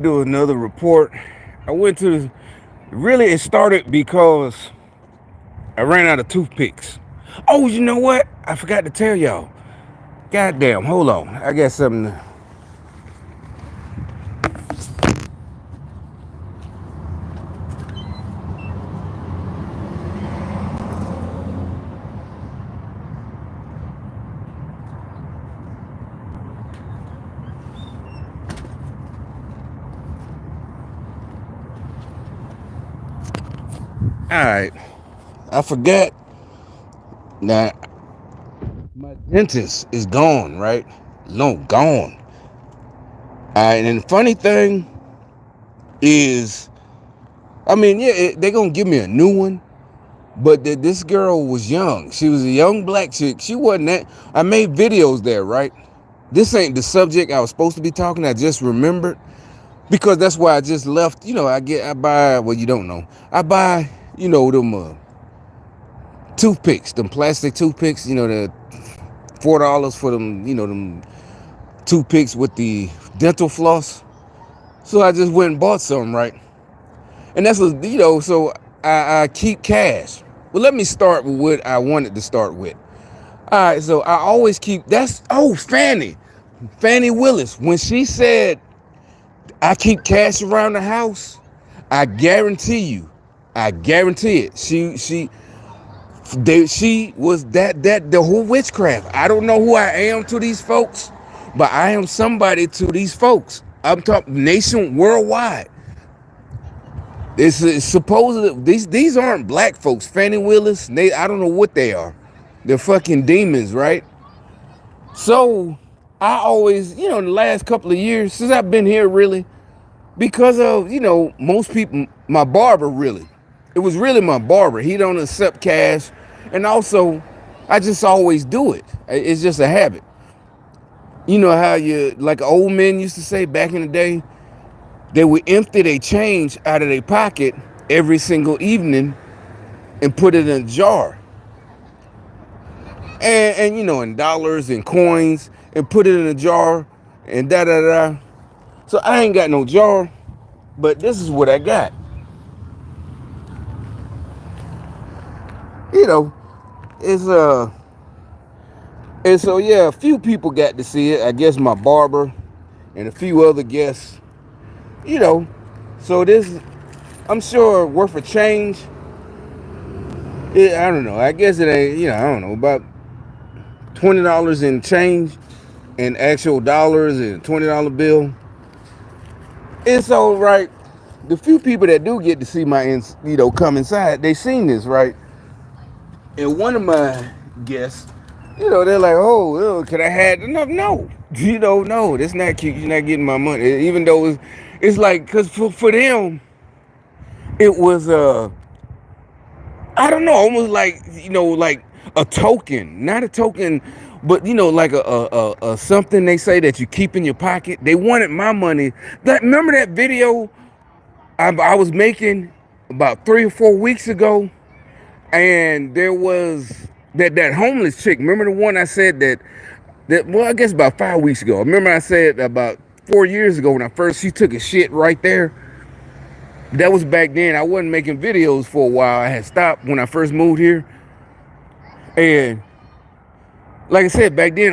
Do another report. I went to really it started because I ran out of toothpicks. Oh, you know what? I forgot to tell y'all. Goddamn, hold on. I got something. Alright. I forgot that my dentist is gone, right? No, gone. Alright, and the funny thing is, I mean, yeah, they're gonna give me a new one. But this girl was young. She was a young black chick. She wasn't that. I made videos there, right? This ain't the subject I was supposed to be talking. I just remembered because that's why I just left. I buy. Well, you don't know. I buy. Them toothpicks, them plastic toothpicks. The $4 for them. Them toothpicks with the dental floss. So I just went and bought some, right? And that's So I keep cash. Well, let me start with what I wanted to start with. All right, so I always keep Fannie Willis. When she said I keep cash around the house, I guarantee it. She was that the whole witchcraft. I don't know who I am to these folks, but I am somebody to these folks. I'm talking nation worldwide. It's supposedly these aren't black folks. Fannie Willis, I don't know what they are. They're fucking demons, right? So I always, in the last couple of years since I've been here, really, because of most people, my barber really, it was really my barber. He don't accept cash, and also I just always do it. It's just a habit. You know how you like old men used to say back in the day, they would empty their change out of their pocket every single evening and put it in a jar. And in dollars and coins and put it in a jar and da da da. So I ain't got no jar, but this is what I got. You know, it's and so yeah, a few people got to see it. I guess my barber and a few other guests. You know, so this I'm sure worth a change. I don't know. I guess it ain't. I don't know about $20 in change and actual dollars and $20 bill. It's all right. The few people that do get to see my, come inside, they seen this, right? And one of my guests, they're like, oh, could I have enough? No, no, that's not cute. You're not getting my money. Even though it's like, because for them, it was, I don't know, almost like, like a token, not a token, but, like a something they say that you keep in your pocket. They wanted my money. Remember that video I was making about 3 or 4 weeks ago, and there was that homeless chick. Remember the one I said that well, I guess about 5 weeks ago. Remember I said about 4 years ago when she took a shit right there. That was back then. I wasn't making videos for a while. I had stopped when I first moved here, and like I said, back then,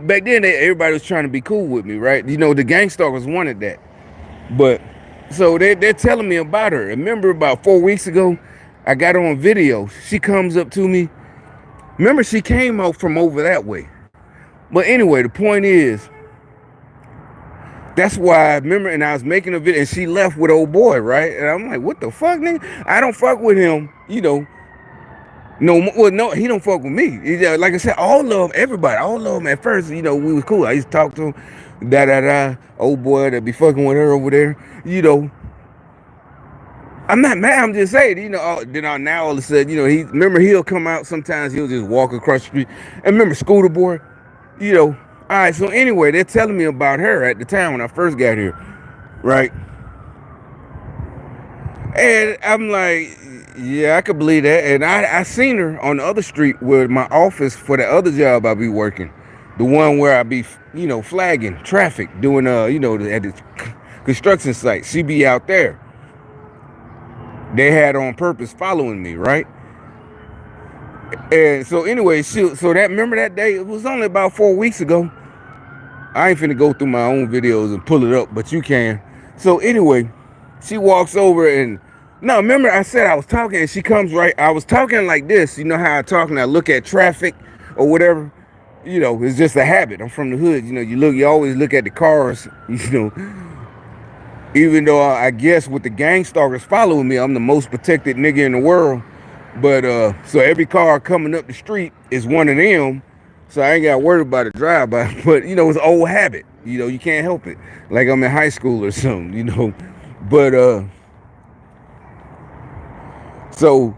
back then everybody was trying to be cool with me, right? The gang stalkers wanted that. But so they're telling me about her. Remember about 4 weeks ago, I got on video. She comes up to me. Remember, she came out from over that way. But anyway, the point is, that's why I remember, and I was making a video, and she left with old boy, right? And I'm like, what the fuck, nigga? I don't fuck with him, No, well, no, he don't fuck with me. Like I said, all love everybody. All love him at first. We was cool. I used to talk to him, da da da. Old boy that be fucking with her over there. I'm not mad. I'm just saying. Now all of a sudden, he'll come out. Sometimes he'll just walk across the street. And remember, Scooter Boy. All right. So anyway, they're telling me about her at the time when I first got here, right? And I'm like, yeah, I could believe that. And I seen her on the other street with my office for the other job I be working. The one where I be, flagging traffic, doing, at the construction site. She be out there. They had on purpose following me, right? And so anyway, so that remember that day? It was only about 4 weeks ago. I ain't finna go through my own videos and pull it up, but you can. So anyway, she walks over and no, remember I said I was talking and she comes right. I was talking like this. You know how I talk and I look at traffic or whatever. You know, it's just a habit. I'm from the hood. You know, you always look at the cars. You know, even though I guess with the gang stalkers following me, I'm the most protected nigga in the world. But so every car coming up the street is one of them. So I ain't got worried about a drive-by. But you know, it's an old habit. You know, you can't help it. Like I'm in high school or something, you know. But so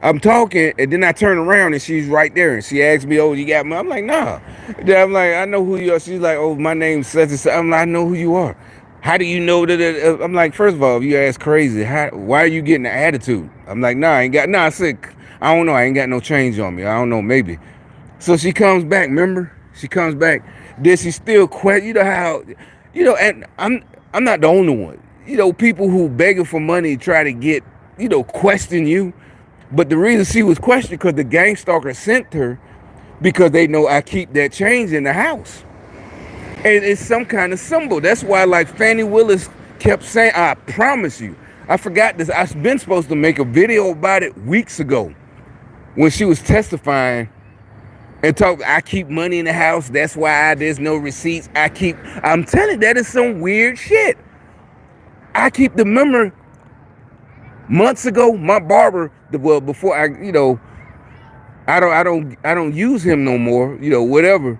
I'm talking, and then I turn around and she's right there, and she asks me, "Oh, you got me?" I'm like, "Nah." Then I'm like, "I know who you are." She's like, "Oh, my name's such and such." I'm like, "I know who you are." How do you know that? I'm like, first of all, if you ask crazy, why are you getting the attitude? I'm like, nah, I ain't got, nah, I said, I don't know, I ain't got no change on me. I don't know, maybe. So she comes back, remember? She comes back. Then she still you know how, you know, and I'm not the only one. You know, people who begging for money try to get, you know, question you. But the reason she was questioned because the gang stalker sent her because they know I keep that change in the house. And it's some kind of symbol. That's why, like Fannie Willis kept saying, I promise you. I forgot this. I've been supposed to make a video about it weeks ago when she was testifying and talk. I keep money in the house. That's why there's no receipts. I'm telling you, that is some weird shit. I keep the memory. Months ago, my barber, well, before I don't use him no more, you know, whatever.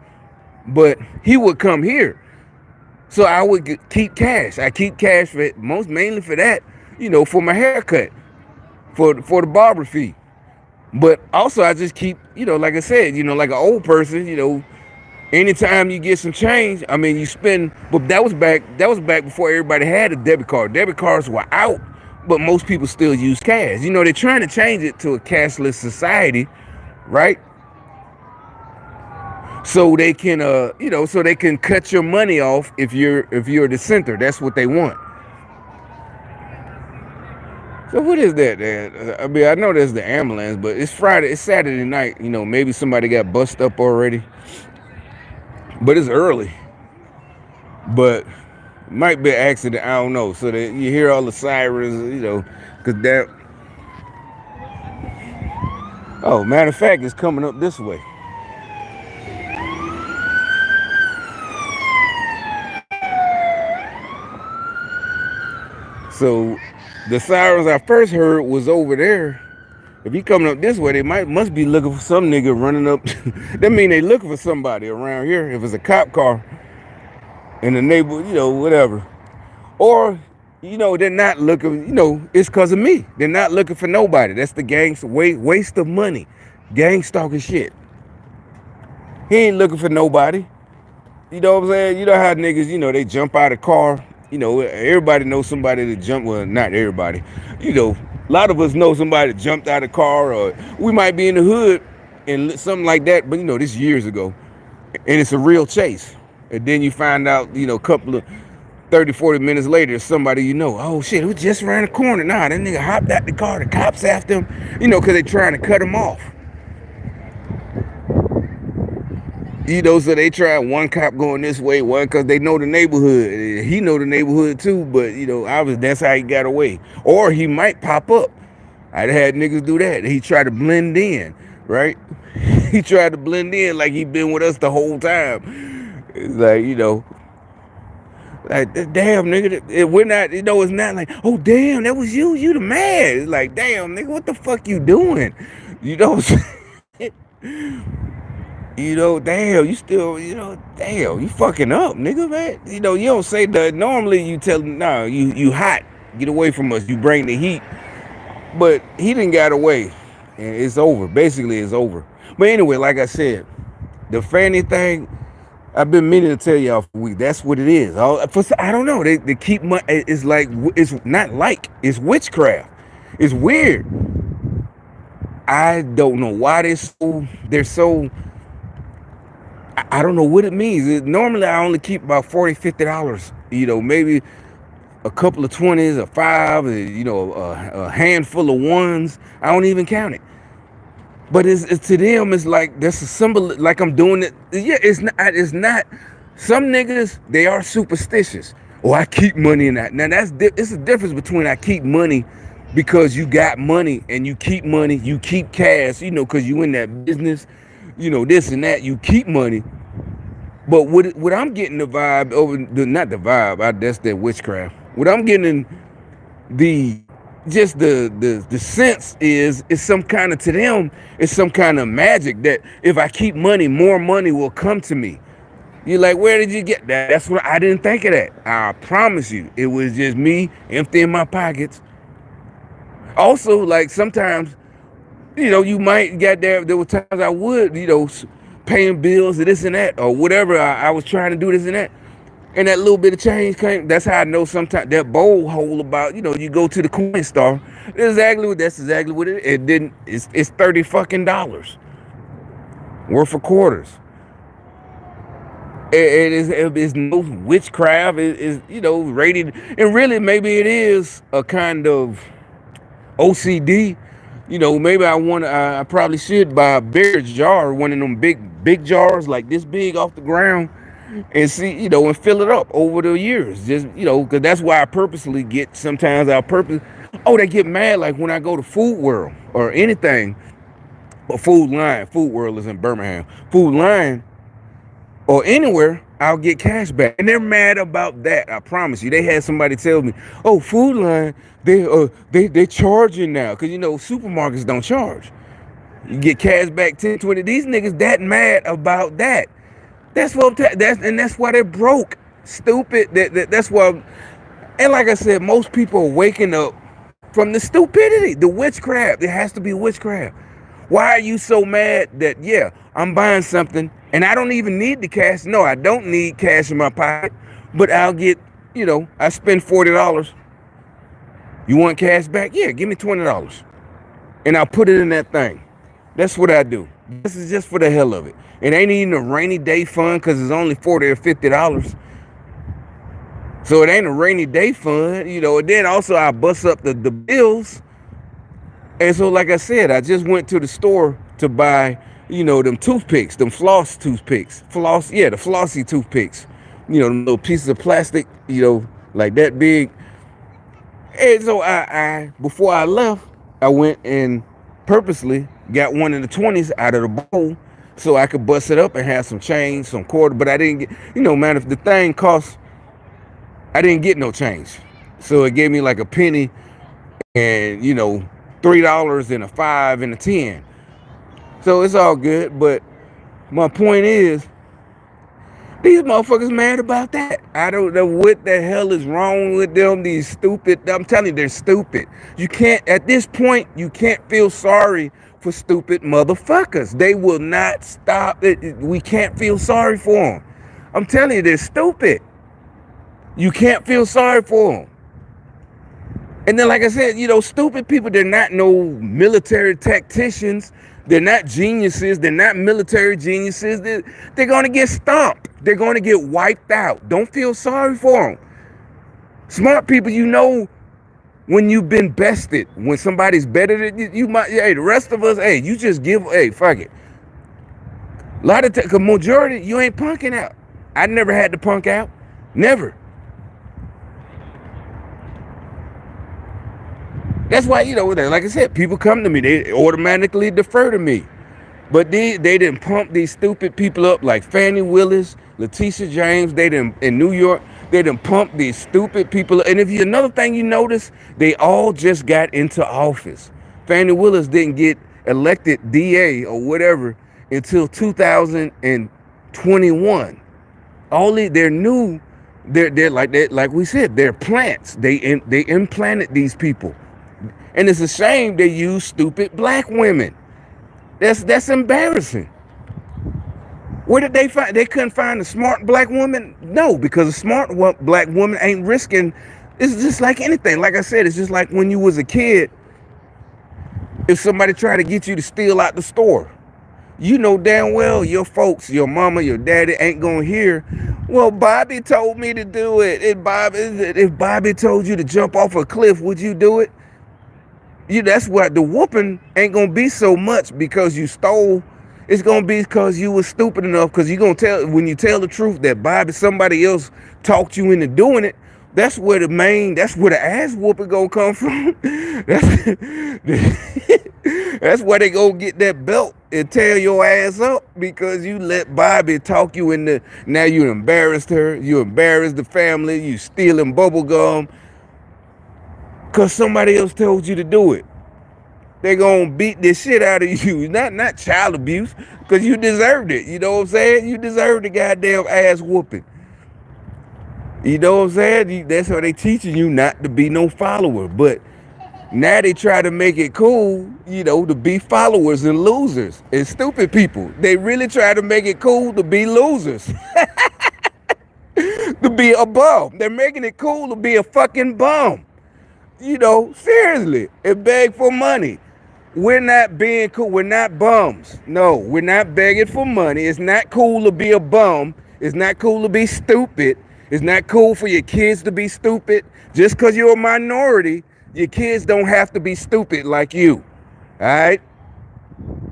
But he would come here. So I would keep cash. I keep cash for mainly for that, you know, for my haircut, for the barber fee. But also I just keep, you know, like I said, you know, like an old person, you know, anytime you get some change, I mean, you spend. But that was back before everybody had a debit card. Debit cards were out, but most people still use cash. You know, they're trying to change it to a cashless society, right? So they can you know, so they can cut your money off if you're a dissenter. That's what they want. So what is that, man? I mean, I know there's the ambulance, but it's Friday, it's Saturday night. You know, maybe somebody got bust up already, but it's early. But might be an accident. I don't know. So that you hear all the sirens, you know, because that. Oh, matter of fact, it's coming up this way. So the sirens I first heard was over there. If he coming up this way, they must be looking for some nigga running up. That mean they looking for somebody around here. If it's a cop car in the neighborhood, you know, whatever. Or, you know, they're not looking, you know, it's because of me. They're not looking for nobody. That's the gang's waste of money. Gang stalking shit. He ain't looking for nobody. You know what I'm saying? You know how niggas, you know, they jump out of car. You know, everybody knows somebody that jumped. Well, not everybody. You know, a lot of us know somebody that jumped out of car, or we might be in the hood and something like that. But, you know, this years ago. And it's a real chase. And then you find out, you know, a couple of 30, 40 minutes later, somebody you know, oh shit, who just ran the corner? Nah, that nigga hopped out the car. The cops after him, you know, because they trying to cut him off. You know, so they try one cop going this way, one because they know the neighborhood. He know the neighborhood too, but you know, obviously that's how he got away. Or he might pop up. I'd had niggas do that. He tried to blend in, right? He tried to blend in like he been with us the whole time. It's like, you know, like, damn, nigga, we're not, you know, it's not like, oh, damn, that was you the man. It's like, damn, nigga, what the fuck you doing? You know what I'm saying? You know, damn, you still, you know, damn, you fucking up, nigga, man. You know, you don't say that. Normally you tell them, nah, you hot. Get away from us. You bring the heat. But he didn't got away. And it's over. Basically, it's over. But anyway, like I said, the Fanny thing, I've been meaning to tell y'all for a week. That's what it is. I don't know. They keep money. It's like, it's not like, it's witchcraft. It's weird. I don't know why they're so I don't know what it means. Normally I only keep about $40, $50, maybe a couple of 20s or five, a handful of ones. I don't even count it. But it's to them, it's like that's a symbol. Like I'm doing it. Yeah, it's not. It's not. Some niggas, they are superstitious. Oh, I keep money in that. Now it's a difference between I keep money because you got money and you keep money. You keep cash. Because you in that business. This and that. You keep money. But what I'm getting the vibe over not the vibe. That's that witchcraft. What I'm getting the just the sense is some kind of, to them, it's some kind of magic that if I keep money, more money will come to me. You're like, where did you get that? That's what I didn't think of that. I promise you, it was just me emptying my pockets. Also, like sometimes, you might get there. There were times I would, paying bills or this and that or whatever. I was trying to do this and that. And that little bit of change came. That's how I know sometimes that bowl hole about, you go to the coin store. That's exactly what it is. It didn't, it's $30 fucking worth of quarters. It's no witchcraft. It is, rated. And really, maybe it is a kind of OCD. Maybe I probably should buy a bigger jar, one of them big jars like this big off the ground, and see, and fill it up over the years. Just, because that's why I purposely get, sometimes they get mad like when I go to Food World or anything, or Food World is in Birmingham. Food Line or anywhere, I'll get cash back. And they're mad about that, I promise you. They had somebody tell me, oh, Food Line, they charging now. Because, supermarkets don't charge. You get cash back 10, 20. These niggas that mad about that. That's what that's why they're broke. Stupid. That's why. And like I said, most people are waking up from the stupidity, the witchcraft. It has to be witchcraft. Why are you so mad that, yeah, I'm buying something and I don't even need the cash? No, I don't need cash in my pocket, but I'll get, I spend $40. You want cash back? Yeah, give me $20. And I'll put it in that thing. That's what I do. This is just for the hell of it. It ain't even a rainy day fund because it's only $40 or $50. So it ain't a rainy day fund, And then also I bust up the bills. And so, like I said, I just went to the store to buy, them toothpicks, them floss toothpicks. The flossy toothpicks. Them little pieces of plastic, like that big. And so I before I left, I went and purposely got one of the 20s out of the bowl so I could bust it up and have some change, some quarter. But I didn't get, man, if the thing cost, I didn't get no change. So it gave me like a penny and, $3 and a 5 and a 10. So it's all good. But my point is, these motherfuckers mad about that. I don't know what the hell is wrong with them. These stupid, I'm telling you, they're stupid. You can't, at this point, you can't feel sorry for stupid motherfuckers. They will not stop it. We can't feel sorry for them. I'm telling you, they're stupid. You can't feel sorry for them. And then, like I said, stupid people, they're not no military tacticians. They're not geniuses. They're not military geniuses. They're going to get stomped. They're going to get wiped out. Don't feel sorry for them. Smart people, when you've been bested, when somebody's better than you might, the rest of us, you just fuck it. A lot of the majority, you ain't punking out. I never had to punk out. Never. That's why, like I said, people come to me. They automatically defer to me. But they didn't pump these stupid people up like Fannie Willis, Letitia James. They didn't, in New York, they didn't pump these stupid people. And another thing you notice, they all just got into office. Fannie Willis didn't get elected DA or whatever until 2021. They're new. They're like we said, they're plants. They implanted these people. And it's a shame they use stupid black women. That's embarrassing. Where did they find? They couldn't find a smart black woman? No, because a smart black woman ain't risking. It's just like anything. Like I said, it's just like when you was a kid. If somebody tried to get you to steal out the store, You know damn well your folks, your mama, your daddy ain't gonna hear, well, Bobby told me to do it. If Bobby told you to jump off a cliff, would you do it? That's what the whooping ain't gonna be so much because you stole. It's gonna be because you was stupid enough. Because you gonna tell when you tell the truth that Bobby, somebody else talked you into doing it. That's where the ass whooping gonna come from. That's where they gonna get that belt and tear your ass up because you let Bobby talk you into. Now you embarrassed her. You embarrassed the family. You stealing bubble gum because somebody else told you to do it. They gonna beat the shit out of you. Not child abuse, because you deserved it. You know what I'm saying? You deserve the goddamn ass whooping. You know what I'm saying? That's how they teaching you not to be no follower. But now they try to make it cool, to be followers and losers and stupid people. They really try to make it cool to be losers, to be a bum. They're making it cool to be a fucking bum. Seriously, and beg for money. We're not being cool. We're not bums. No, we're not begging for money. It's not cool to be a bum. It's not cool to be stupid. It's not cool for your kids to be stupid. Just because you're a minority, your kids don't have to be stupid like you. All right?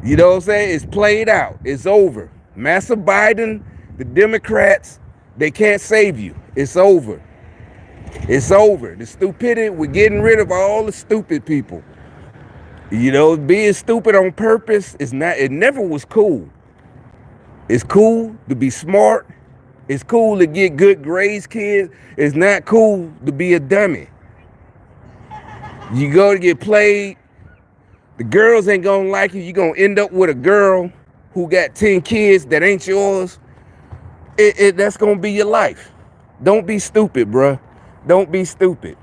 You know what I'm saying? It's played out. It's over. Massa Biden, the Democrats, they can't save you. It's over. It's over. The stupidity, we're getting rid of all the stupid people. Being stupid on purpose it never was cool. It's cool to be smart. It's cool to get good grades, kids. It's not cool to be a dummy. You go to get played, the girls ain't gonna like you. You're gonna end up with a girl who got 10 kids that ain't yours. That's gonna be your life. Don't be stupid, bruh. Don't be stupid.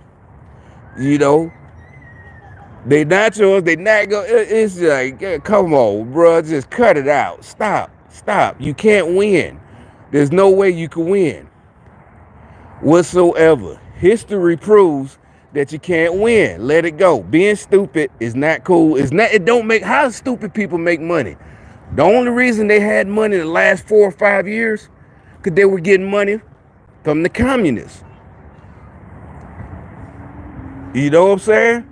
They not yours. They not go. It's like, come on, bro. Just cut it out. Stop. You can't win. There's no way you can win whatsoever. History proves that you can't win. Let it go. Being stupid is not cool. It's not. It don't make. How stupid people make money? The only reason they had money the last 4 or 5 years, because they were getting money from the communists. You know what I'm saying?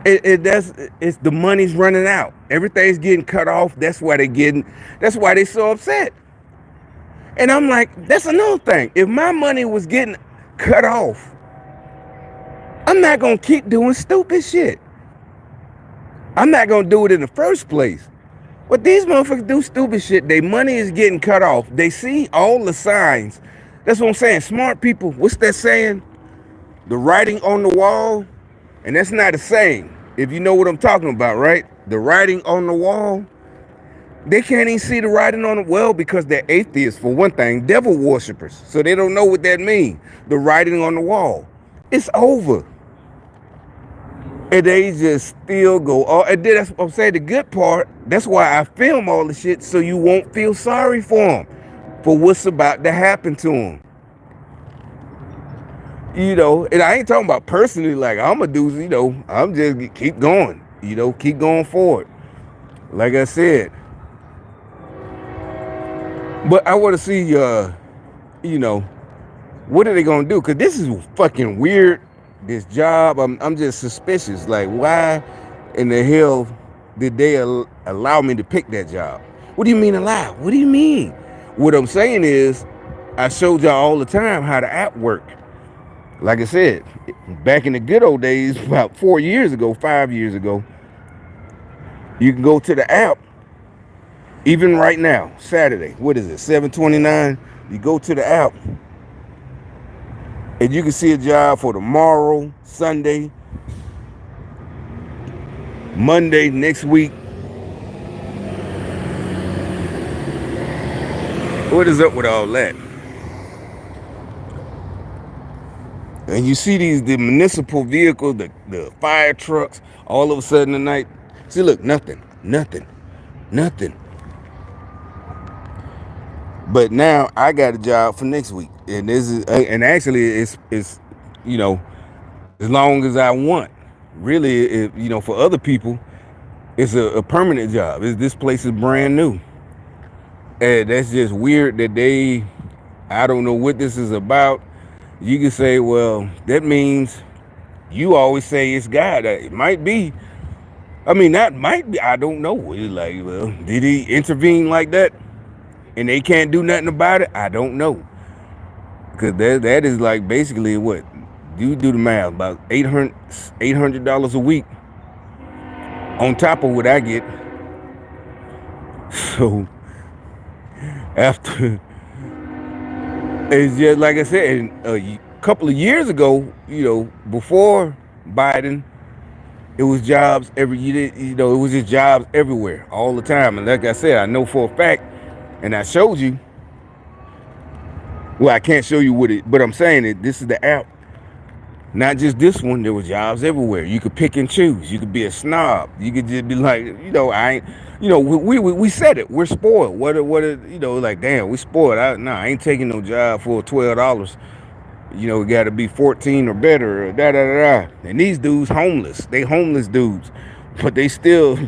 It's the money's running out. Everything's getting cut off. That's why they so upset. And I'm like, that's another thing. If my money was getting cut off, I'm not gonna keep doing stupid shit. I'm not gonna do it in the first place. But these motherfuckers do stupid shit. Their money is getting cut off. They see all the signs. That's what I'm saying. Smart people, what's that saying? The writing on the wall. And that's not a saying, if you know what I'm talking about, right? The writing on the wall. They can't even see the writing on the wall because they're atheists, for one thing, devil worshippers. So they don't know what that means, the writing on the wall. It's over. And they just still go. Oh, and then that's what I'm saying, the good part, that's why I film all the shit, so you won't feel sorry for them, for what's about to happen to them. And I ain't talking about personally, like I'm a dude, I'm just keep going, keep going forward. Like I said. But I want to see, what are they going to do? Because this is fucking weird, this job. I'm just suspicious. Like, why in the hell did they allow me to pick that job? What do you mean allow? What do you mean? What I'm saying is, I showed y'all all the time how the app worked. Like I said, back in the good old days, about 4 years ago, 5 years ago, you can go to the app. Even right now, Saturday, what is it, 7/29? You go to the app, and you can see a job for tomorrow, Sunday, Monday, next week. What is up with all that? And you see the municipal vehicles, the fire trucks, all of a sudden tonight. See, look, nothing. But now I got a job for next week, and actually it's as long as I want. Really, for other people, it's a permanent job. This place is brand new, and that's just weird that they. I don't know what this is about. You can say, well, that means you always say it's God. It might be. I mean, that might be. I don't know. It's like, well, did he intervene like that, and they can't do nothing about it? I don't know, because that is like basically what you do the math, about $800 a week on top of what I get. So after, it's just like I said, a couple of years ago, before Biden, it was jobs every year. It was just jobs everywhere all the time. And like I said, I know for a fact, and I showed you. Well, I can't show you what it, but I'm saying that this is the app. Not just this one. There were jobs everywhere. You could pick and choose. You could be a snob. You could just be like, I ain't. We said it. We're spoiled. Like damn, we spoiled. I ain't taking no job for $12. It got to be 14 or better. Or da da da da. And these dudes homeless. They homeless dudes, but they still,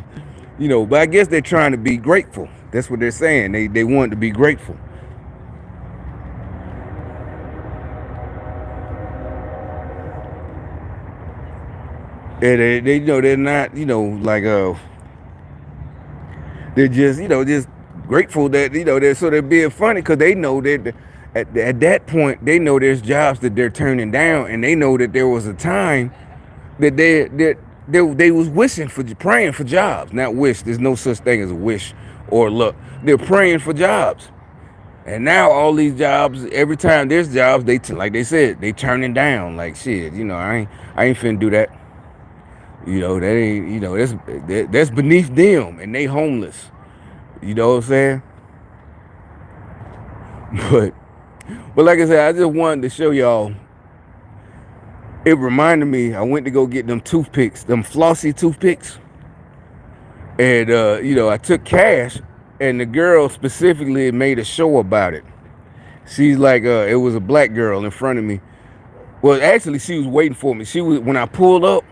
But I guess they're trying to be grateful. That's what they're saying. They want to be grateful. And they're not like they're just grateful that they're being funny because they know that at that point they know there's jobs that they're turning down, and they know that there was a time that they was wishing for, praying for jobs. Not wish. There's no such thing as a wish or luck. They're praying for jobs, and now all these jobs, every time there's jobs, like they said, they turning down. Like shit, I ain't finna do that. That ain't that's beneath them, and they homeless. You know what I'm saying? But like I said, I just wanted to show y'all. It reminded me. I went to go get them toothpicks, them flossy toothpicks, and I took cash, and the girl specifically made a show about it. She's like, it was a black girl in front of me. Well, actually, she was waiting for me. She was when I pulled up,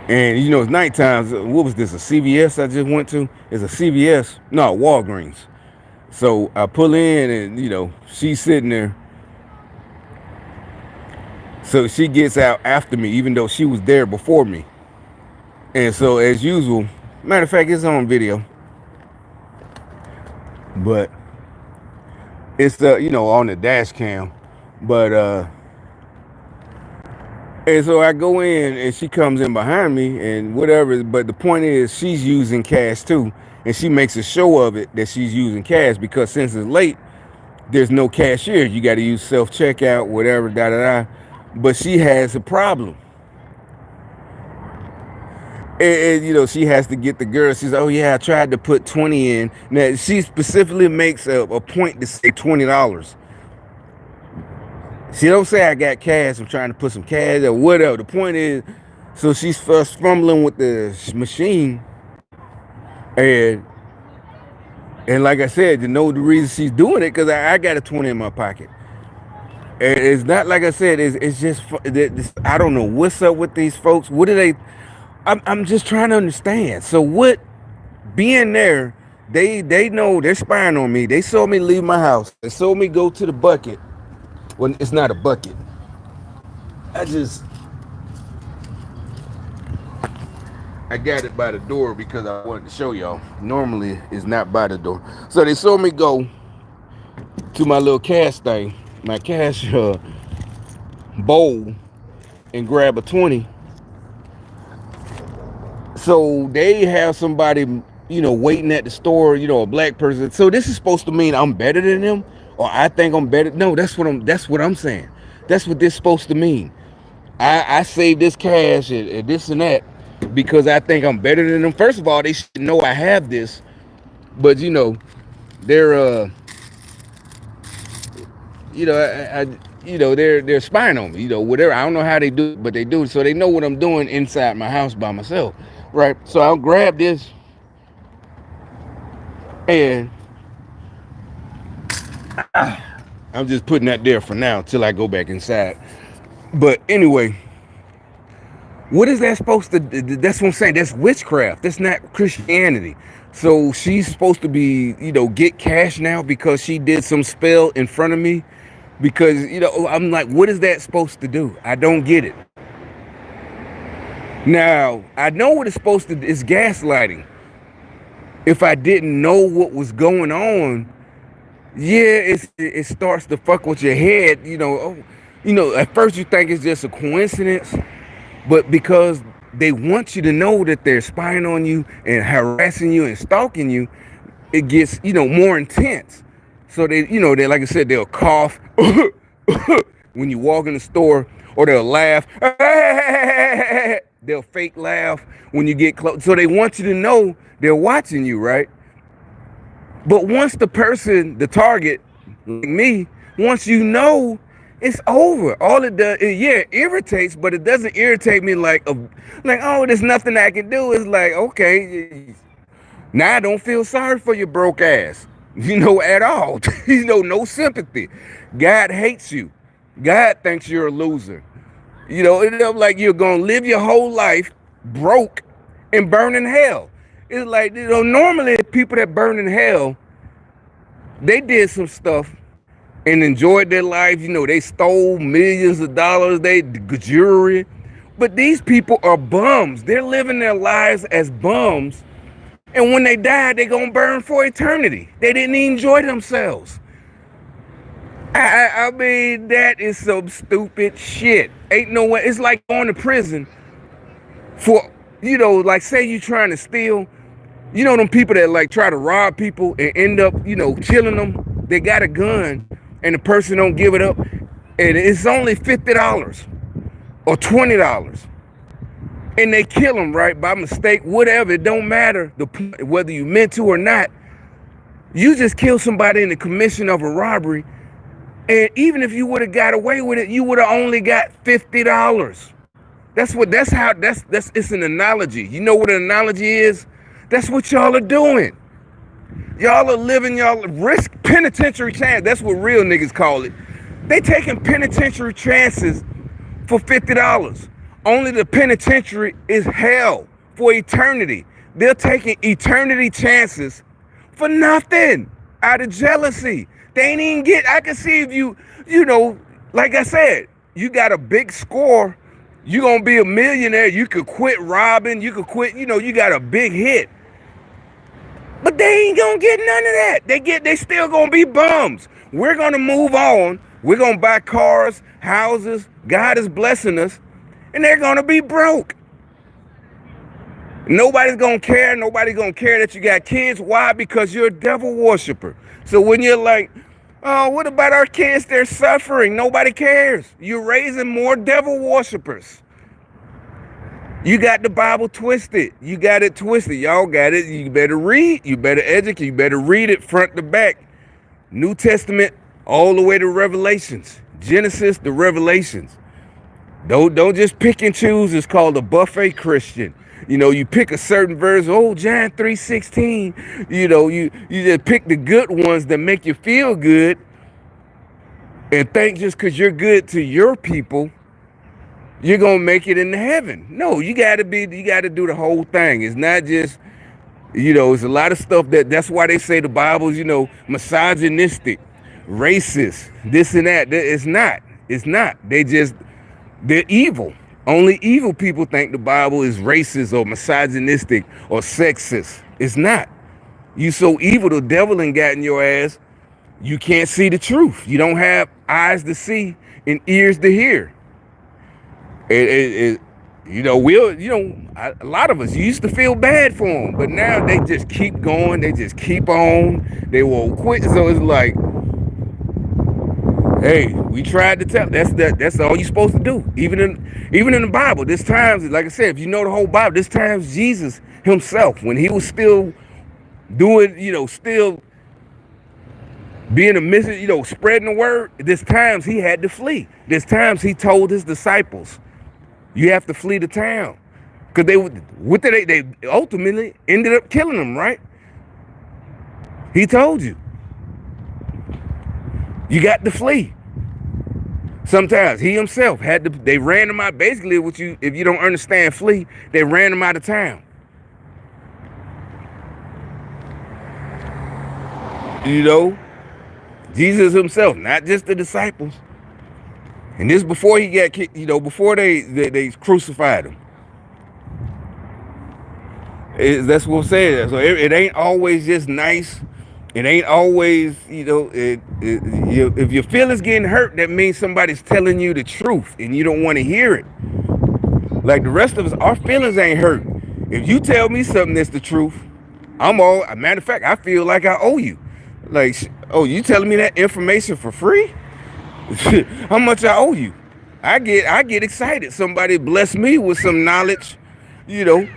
and it's nighttime. What was this? A CVS I just went to? It's a CVS? No, Walgreens. So I pull in, and she's sitting there. So she gets out after me, even though she was there before me. And so, as usual, matter of fact, it's on video, but it's on the dash cam. But and so I go in, and she comes in behind me, and whatever. But the point is, she's using cash too, and she makes a show of it that she's using cash because since it's late, there's no cashier. You got to use self checkout, whatever, da da da. But she has a problem. And she has to get the girl. She's, oh yeah, I tried to put 20 in. Now she specifically makes a point to say $20. She don't say I got cash. I'm trying to put some cash or whatever. The point is, so she's first fumbling with the machine, and like I said, to know the reason she's doing it, because I got a 20 in my pocket. And it's not like I said. It's just I don't know what's up with these folks. What do they? I'm just trying to understand. So what? Being there, they know they're spying on me. They saw me leave my house. They saw me go to the bucket. Well, it's not a bucket. I got it by the door because I wanted to show y'all. Normally, it's not by the door. So they saw me go to my little cash thing, my cash bowl, and grab a 20. So they have somebody, waiting at the store, a black person. So this is supposed to mean I'm better than them, or I think I'm better. No, that's what I'm saying. That's what this is supposed to mean. I save this cash and this and that because I think I'm better than them. First of all, they should know I have this, but they're they're spying on me, whatever. I don't know how they do it, but they do. So they know what I'm doing inside my house by myself, right? So I'll grab this, and I'm just putting that there for now till I go back inside. But anyway, What is that supposed to? That's what I'm saying. That's witchcraft. That's not Christianity. So she's supposed to be, get cash now because she did some spell in front of me. Because I'm like, what is that supposed to do? I don't get it. Now I know what it's supposed to. It's gaslighting. If I didn't know what was going on, yeah, it starts to fuck with your head. At first you think it's just a coincidence, but because they want you to know that they're spying on you and harassing you and stalking you, it gets more intense. So they like I said, they'll cough when you walk in the store, or they'll laugh. They'll fake laugh when you get close. So they want you to know they're watching you, right? But once the person, the target, like me, once you know, it's over. All it does, yeah, it irritates, but it doesn't irritate me like, oh, there's nothing I can do. It's like, okay, now I don't feel sorry for your broke ass, at all. No sympathy. God hates you. God thinks you're a loser. It's like you're gonna live your whole life broke and burn in hell. It's like, normally people that burn in hell, they did some stuff and enjoyed their life. They stole millions of dollars, they jewelry. But these people are bums. They're living their lives as bums. And when they die, they're going to burn for eternity. They didn't enjoy themselves. I mean, that is some stupid shit. Ain't no way. It's like going to prison for, like say you trying to steal. Them people that like try to rob people and end up, killing them. They got a gun and the person don't give it up. And it's only $50 or $20. And they kill them, right, by mistake, whatever. It don't matter whether you meant to or not. You just killed somebody in the commission of a robbery. And even if you would have got away with it, you would have only got $50. It's an analogy. You know what an analogy is? That's what y'all are doing. Y'all are living y'all risk penitentiary chance. That's what real niggas call it. They taking penitentiary chances for $50. Only the penitentiary is hell for eternity. They're taking eternity chances for nothing out of jealousy. They ain't even I can see if like I said, you got a big score, you gonna be a millionaire, you could quit robbing, you could quit, you got a big hit. But they ain't gonna get none of that. They still gonna be bums. We're gonna move on. We're gonna buy cars, houses. God is blessing us. And they're gonna be broke. Nobody's gonna care. Nobody's gonna care that you got kids. Why? Because you're a devil worshiper. So when you're like, oh, what about our kids? They're suffering. Nobody cares. You're raising more devil worshipers. You got the Bible twisted. You got it twisted. Y'all got it. You better read. You better educate. You better read it front to back. New Testament all the way to Revelations. Genesis to Revelations. Don't just pick and choose. It's called a buffet Christian. You pick a certain verse. Oh, John 3:16. You just pick the good ones that make you feel good and think just because you're good to your people, you're gonna make it into heaven. No, you gotta do the whole thing. It's not just, it's a lot of stuff that's why they say the Bible's, misogynistic, racist, this and that. It's not. They're evil. Only evil people think the Bible is racist or misogynistic or sexist. It's not. You so evil, the devil ain't got in your ass, you can't see the truth. You don't have eyes to see and ears to hear. A lot of us used to feel bad for them, but now they just keep going. They just keep on. They won't quit. So it's like, hey, we tried to tell. That's all you're supposed to do. Even in the Bible, there's times, like I said, if you know the whole Bible, there's times Jesus himself, when he was still doing, still being a mission, spreading the word, there's times he had to flee. There's times he told his disciples, you have to flee the town. Because they ultimately ended up killing him, right? He told you. You got to flee. Sometimes he himself had to. They ran him out. Basically, what you if you don't understand flee, they ran him out of town. You know, Jesus himself, not just the disciples. And this before he got kicked. You know, before they crucified him. That's what I'm saying. So it ain't always just nice. It ain't always, if your feelings getting hurt, that means somebody's telling you the truth and you don't want to hear it. Like the rest of us, our feelings ain't hurt. If you tell me something that's the truth, a matter of fact, I feel like I owe you. Like, oh, you telling me that information for free? How much I owe you? I get excited. Somebody bless me with some knowledge, they'd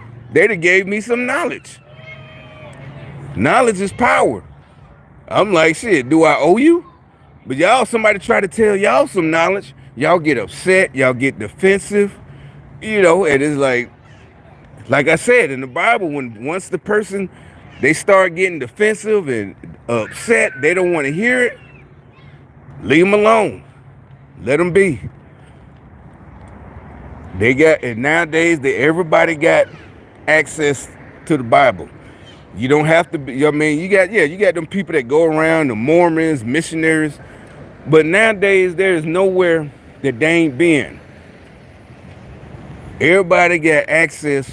have gave me some knowledge. Knowledge is power. I'm like, shit, do I owe you? But y'all, somebody try to tell y'all some knowledge, y'all get upset, y'all get defensive, and it's like I said in the Bible, once the person, they start getting defensive and upset, they don't want to hear it, leave them alone. Let them be. And nowadays, everybody got access to the Bible. You don't have to be, you got them people that go around, the Mormons, missionaries, but nowadays there's nowhere that they ain't been. Everybody got access,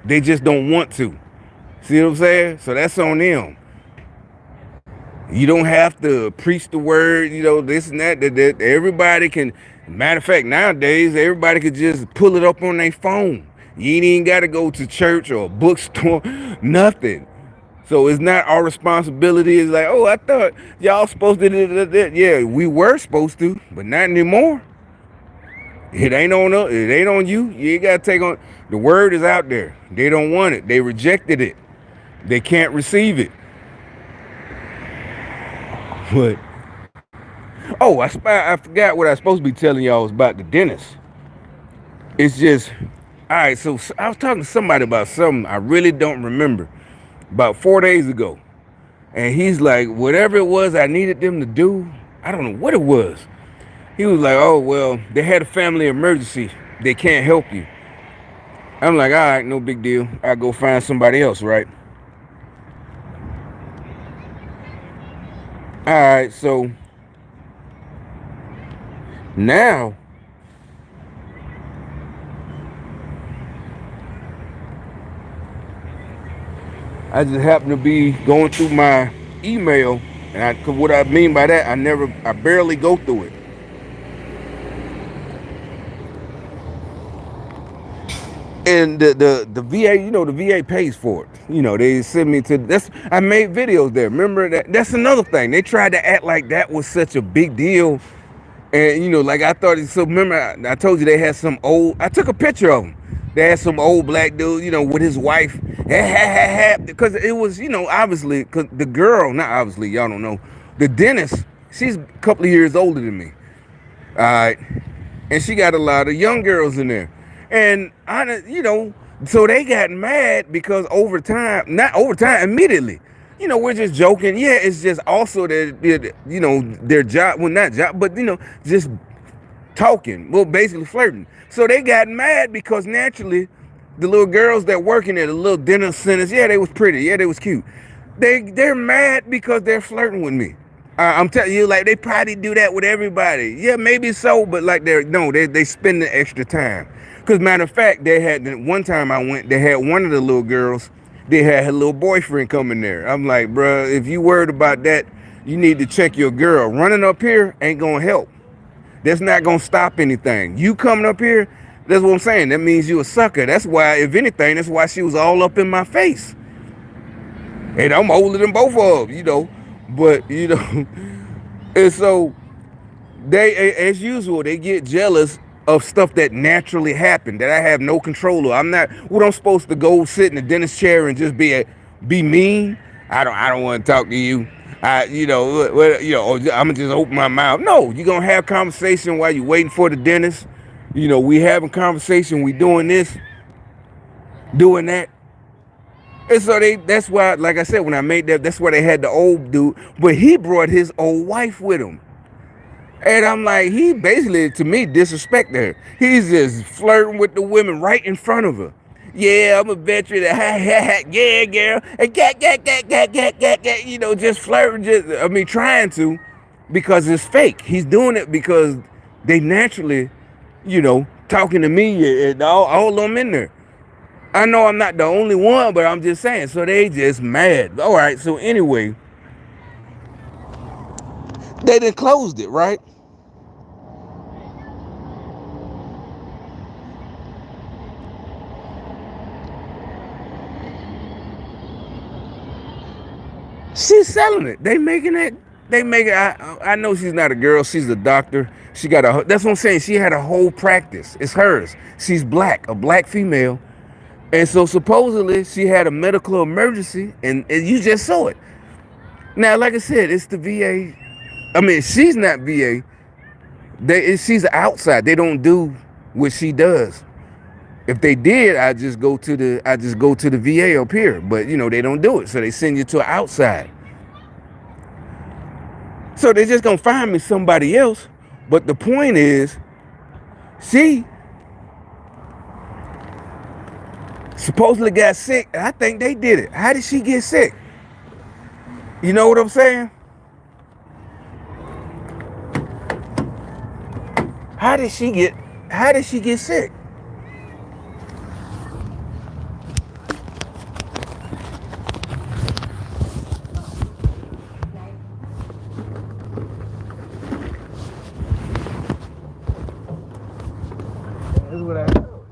they just don't want to. See what I'm saying? So that's on them. You don't have to preach the word, this and that everybody can. Matter of fact, nowadays, everybody could just pull it up on their phone. You ain't even got to go to church or a bookstore, nothing. So it's not our responsibility. It's like, oh, I thought y'all supposed to do that. Yeah, we were supposed to, but not anymore. It ain't on us. It ain't on you. You ain't got to take on. The word is out there. They don't want it. They rejected it. They can't receive it. But, oh, I forgot what I was supposed to be telling y'all was about the dentist. It's just, all right, so I was talking to somebody about something I really don't remember about 4 days ago. And he's like, whatever it was I needed them to do, I don't know what it was. He was like, oh, well, they had a family emergency. They can't help you. I'm like, all right, no big deal. I'll go find somebody else, right? All right, so now I just happen to be going through my email, and what I mean by that, I barely go through it. And the VA, the VA pays for it. They send me to I made videos there. Remember that? That's another thing. They tried to act like that was such a big deal. And like I thought so remember I told you they had some old, I took a picture of them. They had some old black dude, with his wife. Because it was, obviously, because the girl, not obviously, y'all don't know, the dentist, she's a couple of years older than me. All right. And she got a lot of young girls in there. And so they got mad because immediately, we're just joking. Yeah, it's just also that, their job, well, not job, but, just talking, well, basically flirting. So they got mad because naturally, the little girls that working at the little dinner centers, yeah, they was pretty, yeah, they was cute. They're mad because they're flirting with me. I'm telling you, like, they probably do that with everybody. Yeah, maybe so, but like they spend the extra time. Because matter of fact, they had one time I went, they had one of the little girls, they had her little boyfriend coming there. I'm like, bruh, if you worried about that, you need to check your girl. Running up here ain't gonna help. That's not gonna stop anything. You coming up here, that's what I'm saying. That means you a sucker. That's why, if anything, that's why she was all up in my face. And I'm older than both of them, But, and so they, as usual, they get jealous of stuff that naturally happened that I have no control of. I'm supposed to go sit in the dentist chair and just be mean? I don't want to talk to you. I'm gonna just open my mouth. No, you're gonna have conversation while you're waiting for the dentist. We having conversation, we doing this, doing that. And so that's why, like I said, when I made that's why they had the old dude, but he brought his old wife with him. And I'm like, he basically, to me, disrespected her. He's just flirting with the women right in front of her. Yeah, I'm a veteran. Yeah, girl. And get, just flirting. Trying to, because it's fake. He's doing it because they naturally, talking to me and all of them in there. I know I'm not the only one, but I'm just saying. So they just mad. All right. So anyway, they done closed it, right? She's selling it. They making it. They make it. I know she's not a girl. She's a doctor. She got a. That's what I'm saying. She had a whole practice. It's hers. She's black, a black female, and so supposedly she had a medical emergency, and you just saw it. Now, like I said, it's the VA. I mean, she's not VA. She's outside. They don't do what she does. If they did, I just go to the VA up here. But they don't do it. So they send you to outside. So they're just gonna find me somebody else. But the point is, she supposedly got sick. And I think they did it. How did she get sick? You know what I'm saying? How did she get how did she get sick? That's what I know.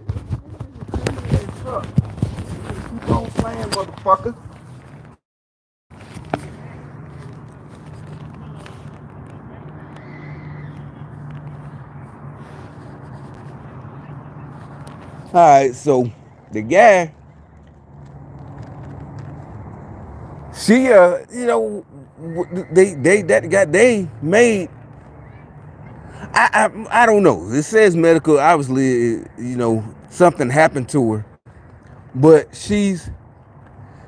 Keep on playing, motherfucker. Alright, so the guy, she they made I don't know. It says medical. Obviously, something happened to her, but she's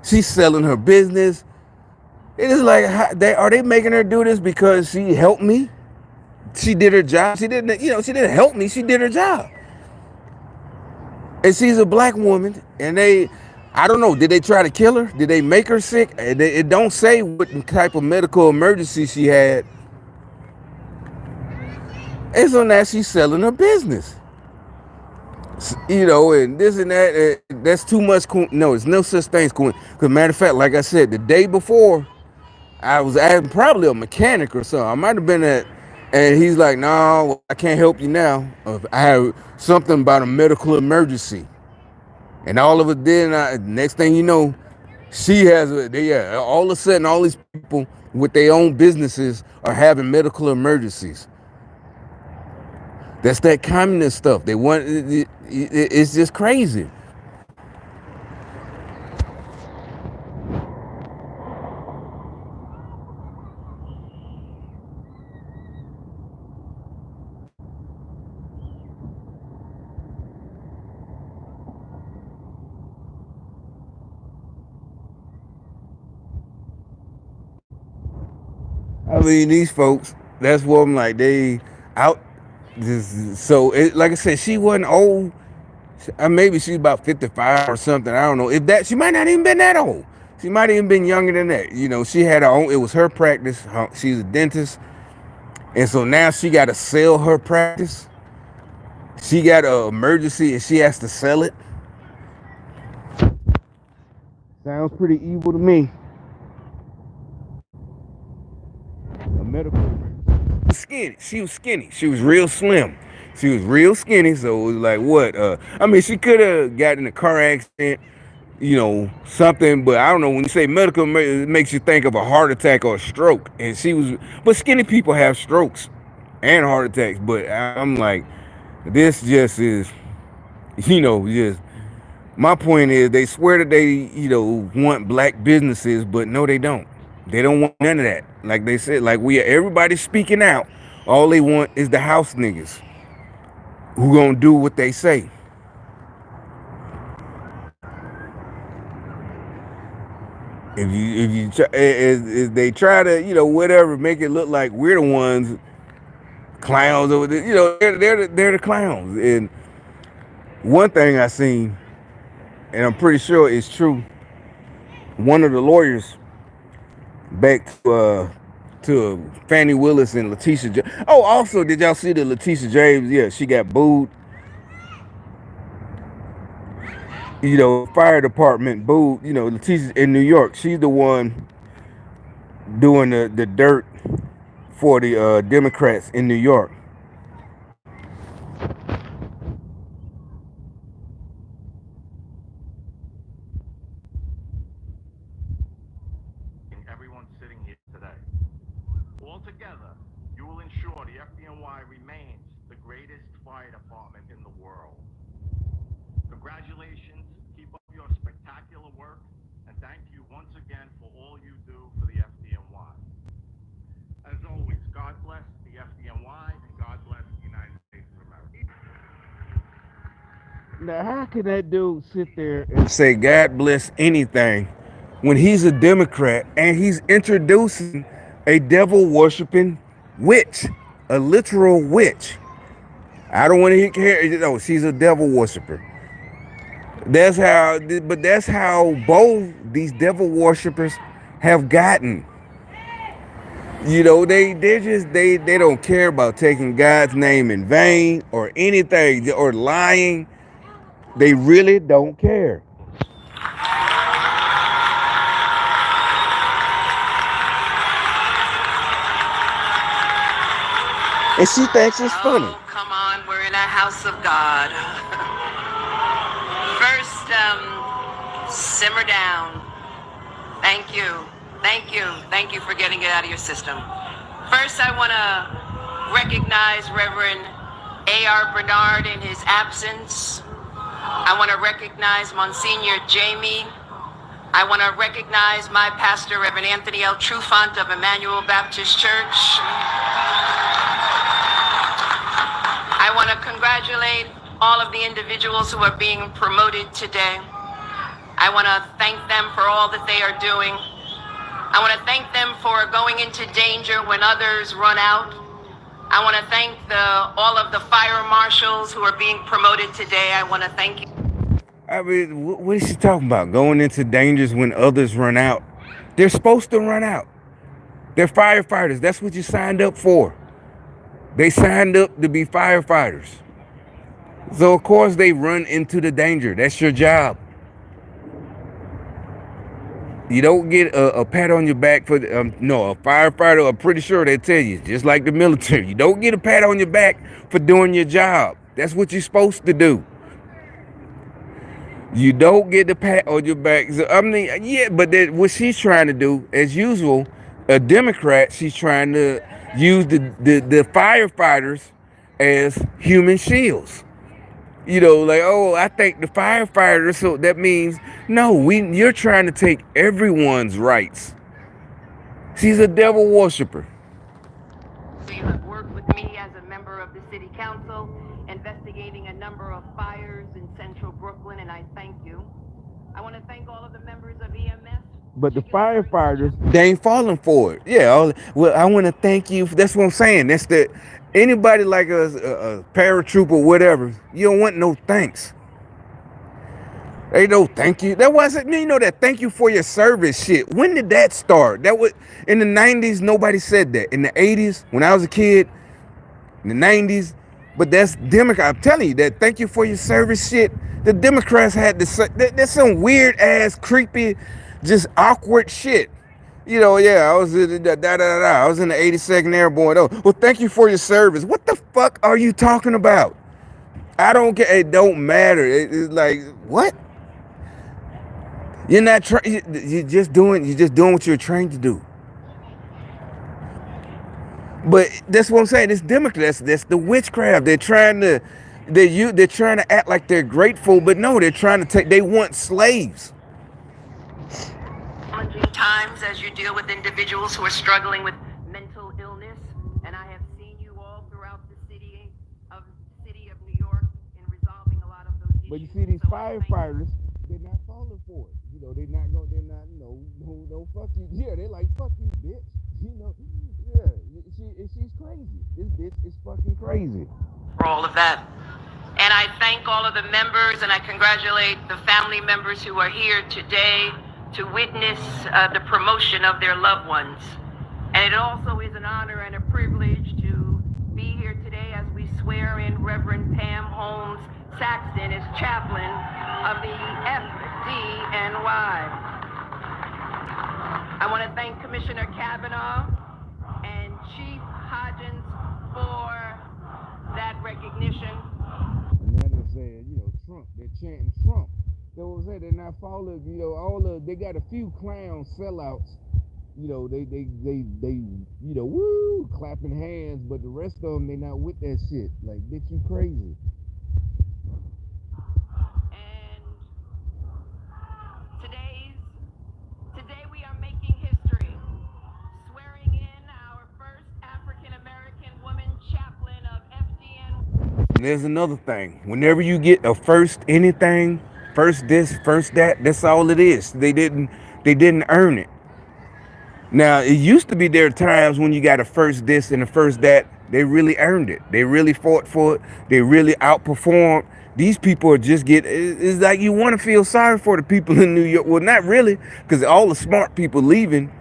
selling her business. It is like are they making her do this because she helped me? She did her job. She didn't help me. She did her job, and she's a black woman. And I don't know. Did they try to kill her? Did they make her sick? It don't say what type of medical emergency she had. And so now she's selling her business. And this and that. That's too much. No, it's no such thing as coincidence. Because matter of fact, like I said, the day before, I was at probably a mechanic or something. I might have been at, and he's like, "No, I can't help you now. I have something about a medical emergency." And all of it did. Next thing you know, she has. All of a sudden, all these people with their own businesses are having medical emergencies. That's that communist stuff. They want. It's just crazy. I mean, these folks. That's what I'm like. They out. So, like I said, she wasn't old. Maybe she's about 55 or something. I don't know. If that, she might not even been that old. She might even been younger than that. She had her own. It was her practice. She's a dentist, and so now she got to sell her practice. She got an emergency, and she has to sell it. Sounds pretty evil to me. A medical emergency. Skinny. She was skinny. She was real slim. She was real skinny. So it was like what? She could have gotten in a car accident, something. But I don't know. When you say medical, it makes you think of a heart attack or a stroke. And she was, but skinny people have strokes and heart attacks. But I'm like, this just is, just. My point is, they swear that they, want black businesses, but no, they don't. They don't want none of that. Like they said, like everybody's speaking out. All they want is the house niggas who gonna do what they say. If they try to, whatever, make it look like we're the ones, clowns over there. You know, they're the clowns. And one thing I seen, and I'm pretty sure it's true. One of the lawyers back to Fannie Willis and Letitia. Oh, also, did y'all see the Letitia James? Yeah, she got booed. You know, fire department booed. You know, Letitia in New York. She's the one doing the dirt for the Democrats in New York. Everyone sitting here today. Altogether, you will ensure the FDNY remains the greatest fire department in the world. Congratulations, keep up your spectacular work, and thank you once again for all you do for the FDNY. As always, God bless the FDNY and God bless the United States of America. Now, how can that dude sit there and say God bless anything when he's a Democrat and he's introducing a devil worshiping witch, a literal witch? I don't want to hear. No, she's a devil worshiper. That's how both these devil worshippers have gotten. You know, they don't care about taking God's name in vain or anything or lying. They really don't care. And she thinks it's funny. Oh, come on, we're in a house of God. First, simmer down. Thank you. Thank you. Thank you for getting it out of your system. First, I want to recognize Reverend A.R. Bernard in his absence. I want to recognize Monsignor Jamie. I want to recognize my pastor, Reverend Anthony L. Trufant of Emmanuel Baptist Church. I want to congratulate all of the individuals who are being promoted today. I want to thank them for all that they are doing. I want to thank them for going into danger when others run out. I want to thank all of the fire marshals who are being promoted today. I want to thank you. I mean, what is she talking about? Going into dangers when others run out. They're supposed to run out. They're firefighters. That's what you signed up for. They signed up to be firefighters. So, of course, they run into the danger. That's your job. You don't get a pat on your back for no, a firefighter. I'm pretty sure they tell you, just like the military, you don't get a pat on your back for doing your job. That's what you're supposed to do. You don't get the pat on your back. So, I mean, yeah, but what she's trying to do, as usual, a Democrat, she's trying to use the firefighters as human shields. You know, like, oh, I thank the firefighters, so that means no, you're trying to take everyone's rights. She's a devil worshiper. You have worked with me as a member of the City Council, investigating a number of fires in central Brooklyn, and I thank you. I want to thank all of the members of EMS. But the firefighters, they ain't falling for it. Yeah, well, I want to thank you. That's what I'm saying. That's the anybody like a paratrooper, whatever. You don't want no thanks. They no thank you. That wasn't you know that thank you for your service shit. When did that start? That was in the 90s. Nobody said that. In the 80s, when I was a kid, in the 90s. But that's Democrat. I'm telling you that thank you for your service shit. The Democrats had this. That's some weird ass, creepy, just awkward shit. You know, yeah, I was in I was in the 82nd Airborne. Oh, well, thank you for your service. What the fuck are you talking about? I don't care. It don't matter. It's like what? You're not trying. You're just doing. You're just doing what you're trained to do. But that's what I'm saying. It's Democrats. That's the witchcraft. They're trying to act like they're grateful, but no, they're trying to take. They want slaves. Challenging times as you deal with individuals who are struggling with mental illness, and I have seen you all throughout the city of New York in resolving a lot of those issues. But you see, these So firefighters, they're not falling for it. You know, they're not going. They're not. No, fuck you. Yeah, they're like fuck you, bitch. You know, yeah. she's crazy. This bitch is fucking crazy. For all of that. And I thank all of the members and I congratulate the family members who are here today to witness the promotion of their loved ones. And it also is an honor and a privilege to be here today as we swear in Reverend Pam Holmes Saxton as chaplain of the FDNY. I want to thank Commissioner Kavanaugh and Chief Hodgins for that recognition. And that is saying, Trump. They're chanting Trump. That's what I'm saying. They're not following. They got a few clown sellouts. They woo, clapping hands, but the rest of them, they not with that shit. Like, bitch, you crazy. And today we are making history, swearing in our first African American woman chaplain of FDN. And there's another thing. Whenever you get a first anything, first this, first that, that's all it is. They didn't earn it. Now, it used to be there are times when you got a first this and a first that, they really earned it. They really fought for it. They really outperformed. These people are just it's like you want to feel sorry for the people in New York. Well, not really, because all the smart people leaving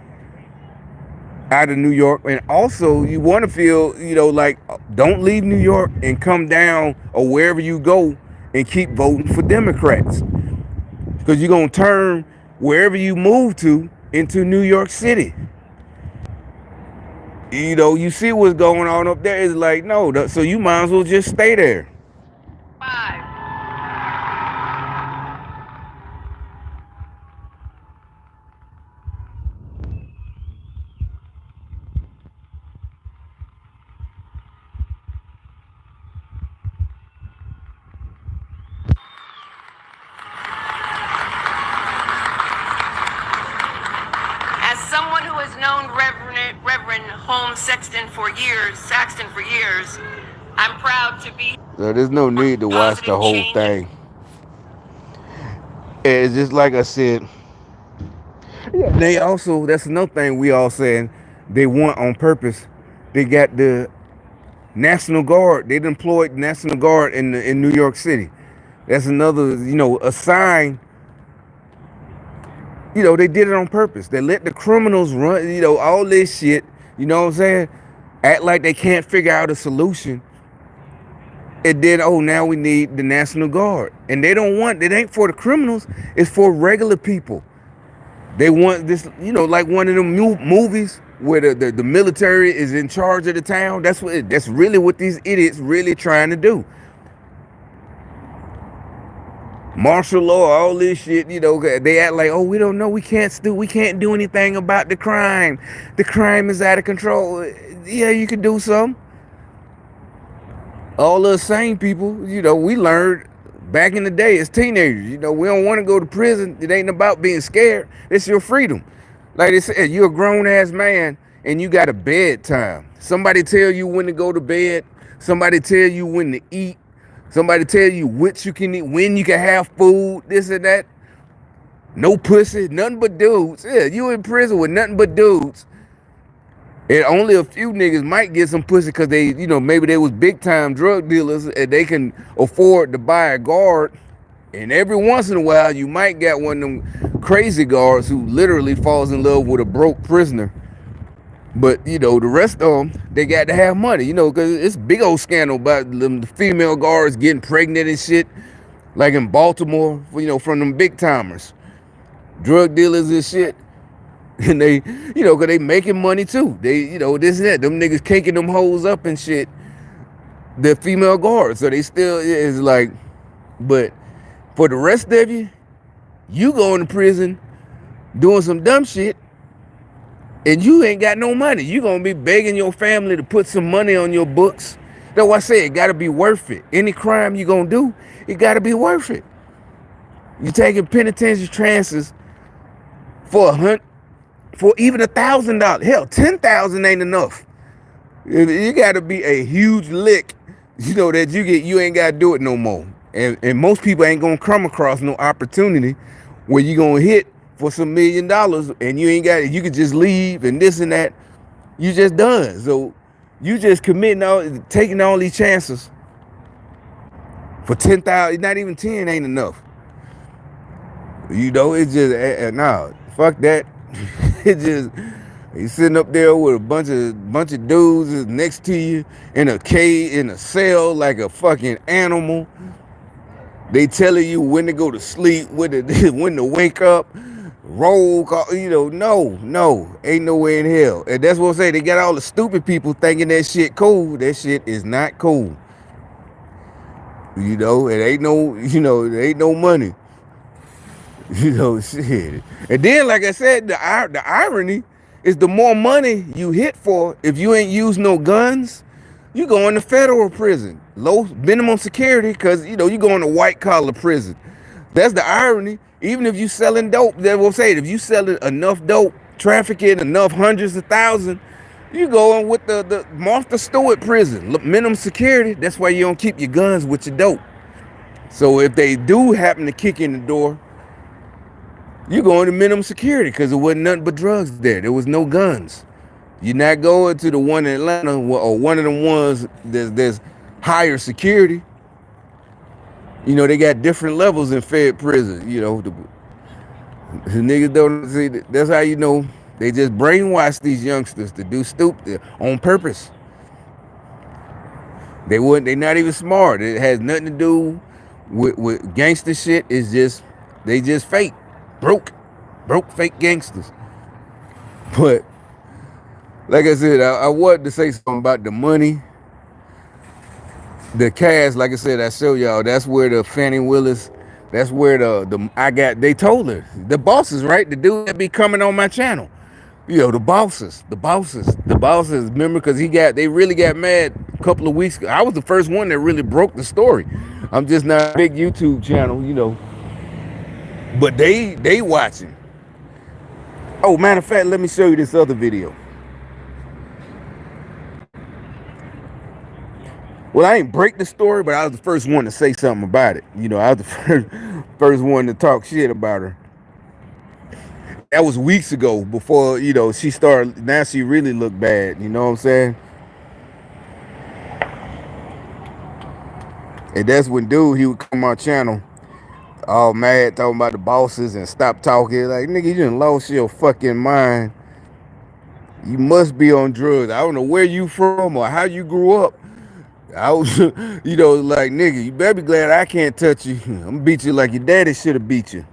out of New York. And also you want to feel, like don't leave New York and come down or wherever you go and keep voting for Democrats. Because you're going to turn wherever you move to into New York City. You see what's going on up there. It's like, no, so you might as well just stay there. 5. As someone who has known Reverend Holmes Saxton for years, I'm proud to be. So there's no need to watch the whole thing. It's just like I said. Yeah. They also, that's another thing we all saying they want on purpose. They got the National Guard. They deployed National Guard in New York City. That's another, a sign. They did it on purpose. They let the criminals run, all this shit, you know what I'm saying? Act like they can't figure out a solution. And then, now we need the National Guard. And it ain't for the criminals, it's for regular people. They want this, like one of them movies where the military is in charge of the town. That's really what these idiots really trying to do. Martial law, all this shit, they act like, we don't know, we can't do anything about the crime. The crime is out of control. Yeah, you can do something. All the same people, we learned back in the day as teenagers, we don't want to go to prison. It ain't about being scared. It's your freedom. Like they said, you're a grown ass man and you got a bedtime. Somebody tell you when to go to bed. Somebody tell you when to eat. Somebody tell you which you can eat, when you can have food, this and that. No pussy, nothing but dudes. Yeah, you in prison with nothing but dudes. And only a few niggas might get some pussy because they, maybe they was big time drug dealers and they can afford to buy a guard. And every once in a while, you might get one of them crazy guards who literally falls in love with a broke prisoner. But, the rest of them, they got to have money, because it's big old scandal about the female guards getting pregnant and shit. Like in Baltimore, from them big timers. Drug dealers and shit. And they, because they making money too. They, this and that. Them niggas caking them hoes up and shit. The female guards. So they still, is like, but for the rest of you going to prison doing some dumb shit. And you ain't got no money. You gonna be begging your family to put some money on your books. That's why I say it gotta be worth it. Any crime you gonna do, it gotta be worth it. You taking penitentiary transfers for even $1,000. Hell, 10,000 ain't enough. You gotta be a huge lick, that you ain't gotta do it no more. And most people ain't gonna come across no opportunity where you gonna hit for some $1 million and you ain't got it. You could just leave and this and that. You just done. So You just committing taking all these chances for 10,000. Not even 10 ain't enough. It's just nah. Fuck that. It just he's sitting up there with a bunch of dudes next to you in a cage in a cell like a fucking animal. They telling you when to go to sleep, when to when to wake up, roll call. No, ain't no way in hell. And that's what I'm saying. They got all the stupid people thinking that shit cool. That shit is not cool. It ain't no, it ain't no money. Shit. And then, like I said, the irony is the more money you hit for, if you ain't use no guns, you go into federal prison, low minimum security, because you go into white collar prison. That's the irony. Even if you selling dope, they will say if you selling enough dope, trafficking enough hundreds of thousands, you going with the Martha Stewart prison, minimum security. That's why you don't keep your guns with your dope. So if they do happen to kick in the door, you going to minimum security because there wasn't nothing but drugs there. There was no guns. You're not going to the one in Atlanta or one of the ones there's higher security. They got different levels in Fed prison. The niggas don't see. That's how they just brainwash these youngsters to do stupid on purpose. They not even smart. It has nothing to do with gangster shit. It's just they just fake, broke fake gangsters. But like I said, I wanted to say something about the money, the cash. Like I said, I show y'all. That's where the Fannie Willis. That's where they told her the bosses, right? The dude that be coming on my channel. The bosses. Remember, because they really got mad a couple of weeks ago. I was the first one that really broke the story. I'm just not a big YouTube channel, but they watching. Oh, matter of fact, let me show you this other video. Well, I ain't break the story, but I was the first one to say something about it. I was the first one to talk shit about her. That was weeks ago before, she started. Now she really looked bad. You know what I'm saying? And that's when he would come on my channel all mad talking about the bosses and stop talking. Like, nigga, you done lost your fucking mind. You must be on drugs. I don't know where you from or how you grew up. I was, like, nigga, you better be glad I can't touch you. I'm gonna beat you like your daddy should have beat you.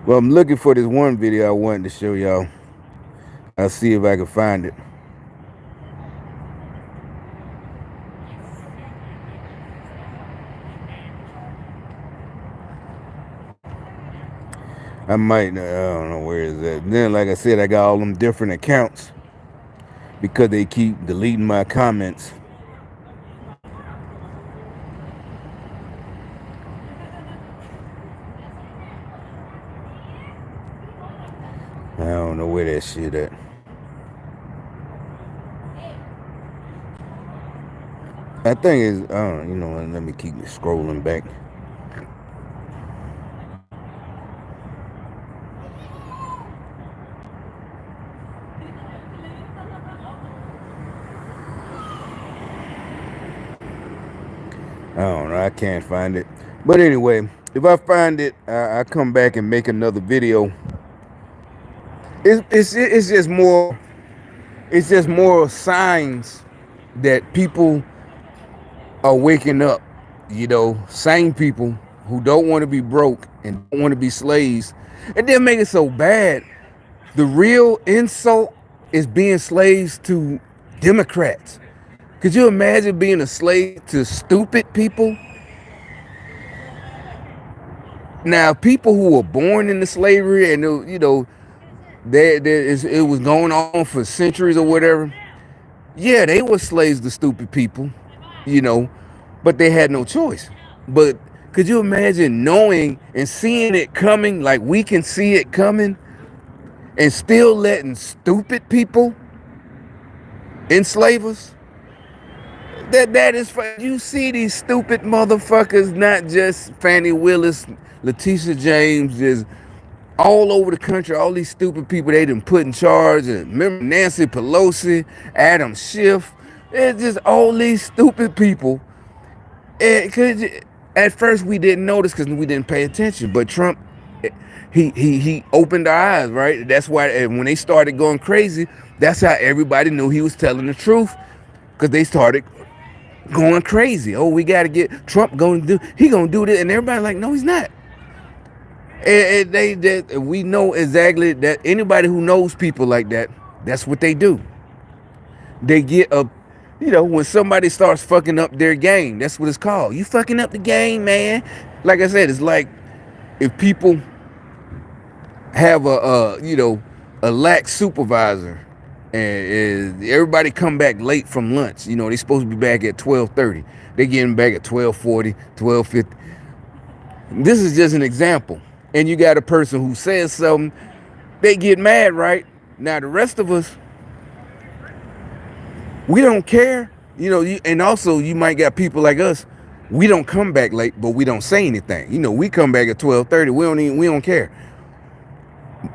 Well, I'm looking for this one video I wanted to show y'all. I'll see if I can find it. I don't know where is that. Then, like I said, I got all them different accounts because they keep deleting my comments. I don't know where that shit at. I think it's, let me keep scrolling back. I don't know. I can't find it. But anyway, if I find it, I come back and make another video. It's just more. It's just more signs that people are waking up. Sane people who don't want to be broke and don't want to be slaves. It didn't make it so bad. The real insult is being slaves to Democrats. Could you imagine being a slave to stupid people? Now, people who were born into slavery and it was going on for centuries or whatever. Yeah, they were slaves to stupid people, but they had no choice. But could you imagine knowing and seeing it coming, like we can see it coming, and still letting stupid people enslave us? That is, you see these stupid motherfuckers, not just Fannie Willis, Letitia James, just all over the country, all these stupid people they done put in charge. And remember Nancy Pelosi, Adam Schiff. It's just all these stupid people. Cause at first we didn't notice because we didn't pay attention. But Trump, he opened our eyes, right? That's why when they started going crazy, that's how everybody knew he was telling the truth. Because they started going crazy. Oh, we got to get Trump he gonna do this, and everybody like, no, he's not. We know exactly that anybody who knows people like that, that's what they do. They get a, when somebody starts fucking up their game, that's what it's called. You fucking up the game, man. Like I said, it's like if people have a lax supervisor, and everybody come back late from lunch. They supposed to be back at 12:30. They getting back at 12:40, 12:50. This is just an example. And you got a person who says something, they get mad, right? Now the rest of us, we don't care. And also you might got people like us. We don't come back late, but we don't say anything. We come back at 12:30. We don't care.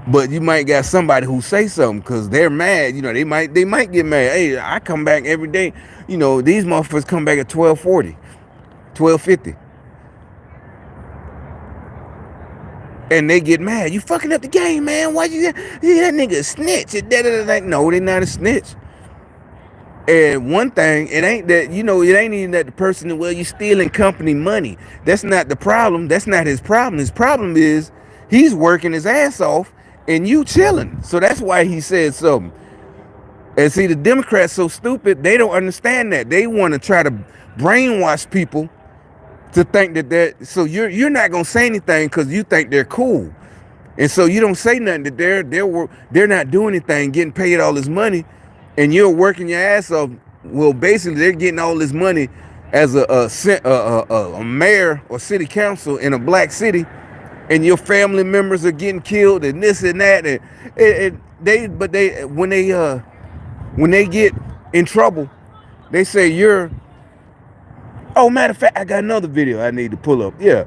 But you might got somebody who say something because they're mad. They might get mad. Hey, I come back every day. These motherfuckers come back at 12:40, 12:50. And they get mad. You fucking up the game, man. Why you that nigga a snitch? Like, no, they not a snitch. And one thing, it ain't that, it ain't even that the person, well, you stealing company money. That's not the problem. That's not his problem. His problem is he's working his ass off and you chilling. So that's why he said something. And see, the Democrats so stupid, they don't understand that. They want to try to brainwash people to think so you're not gonna say anything because you think they're cool. And so you don't say nothing that they're not doing anything, getting paid all this money, and you're working your ass off. Well, basically, they're getting all this money as a mayor or city council in a black city, and your family members are getting killed and this and that. And when they get in trouble, they say you're. Oh, matter of fact, I got another video I need to pull up. Yeah,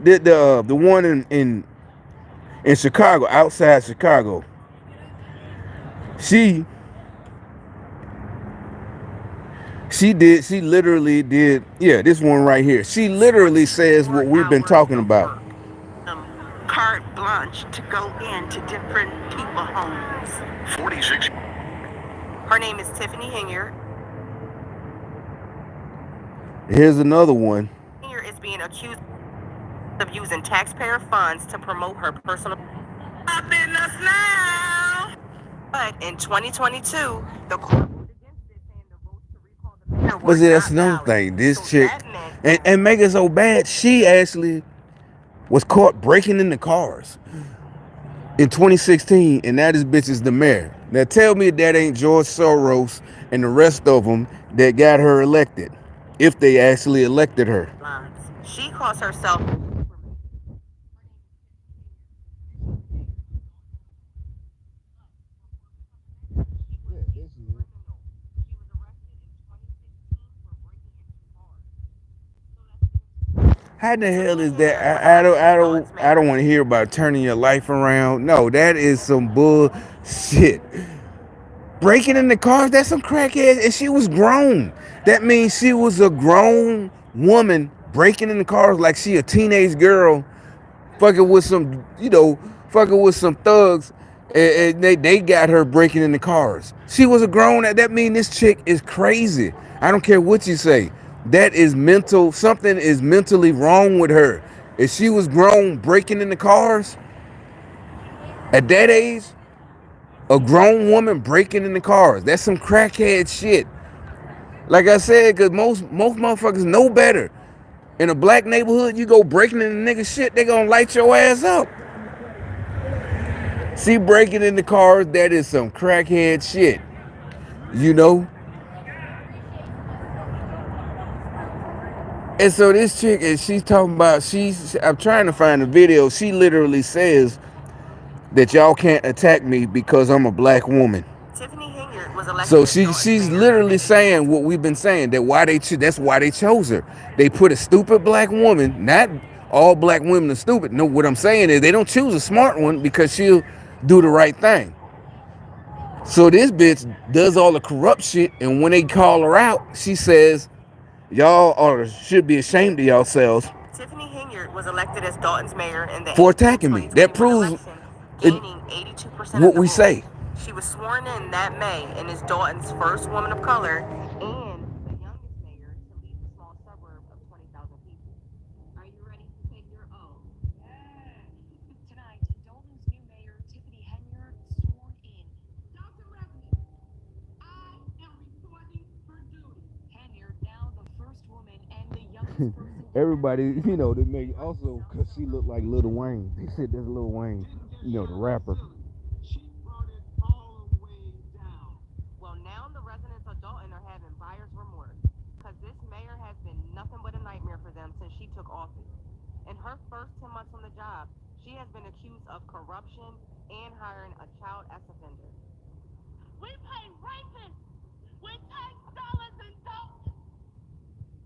the one in Chicago, outside Chicago. She literally did. Yeah, this one right here. She literally says what we've been talking about. Carte blanche to go into different people homes. 46. Her name is Tiffany Hinger. Here's another one. Hinger is being accused of using taxpayer funds to promote her personal business now. But in 2022, the court ruled against it, saying the votes to recall the mayor were But see, that's not another valid. thing. This So chick, that meant and make it so bad, she actually was caught breaking into cars in 2016, and now this bitch is the mayor. Now tell me that ain't George Soros and the rest of them that got her elected, if they actually elected her. she calls herself How the hell is that? I don't want to hear about turning your life around. No, that is some bullshit. Breaking into cars, that's some crackhead, and she was grown. That means she was a grown woman breaking into cars like she a teenage girl, fucking with some thugs, and they got her breaking into cars. She was a grown. That means this chick is crazy. I don't care what you say. That is mental. Something is mentally wrong with her. If she was grown breaking into cars at that age, a grown woman breaking into cars, that's some crackhead shit. Like I said, because most motherfuckers know better. In a black neighborhood, you go breaking into nigga shit, they gonna light your ass up. See, breaking into cars, that is some crackhead shit. You know? And so this chick, and she's talking about, I'm trying to find the video. She literally says that y'all can't attack me because I'm a black woman. Tiffany Hinger was elected. So she's literally saying what we've been saying, that's why they chose her. They put a stupid black woman, not all black women are stupid. No, what I'm saying is they don't choose a smart one because she'll do the right thing. So this bitch does all the corrupt shit, and when they call her out, she says, "Y'all should be ashamed of yourselves Tiffany Henyard was elected as Dalton's mayor in the for April attacking me." That 2021 proves election, it, gaining 82% of what the we vote. say. She was sworn in that May and is Dalton's first woman of color and the youngest mayor to lead the small suburb of 20,000 people. Are you ready to take your oath? Tonight, Dalton's new mayor, Tiffany Henyard, sworn in. Dr. Reverend, I am reporting for duty. Henyard, now the first woman and the youngest person. Everybody, they make also because she looked like Lil Wayne. They said that's Lil Wayne, the rapper. She brought it all the way down. Well, now the residents of Dalton are having buyer's remorse because this mayor has been nothing but a nightmare for them since she took office. In her first 10 months on the job, she has been accused of corruption and hiring a child sex offender. We pay rapists with tax dollars in Dalton.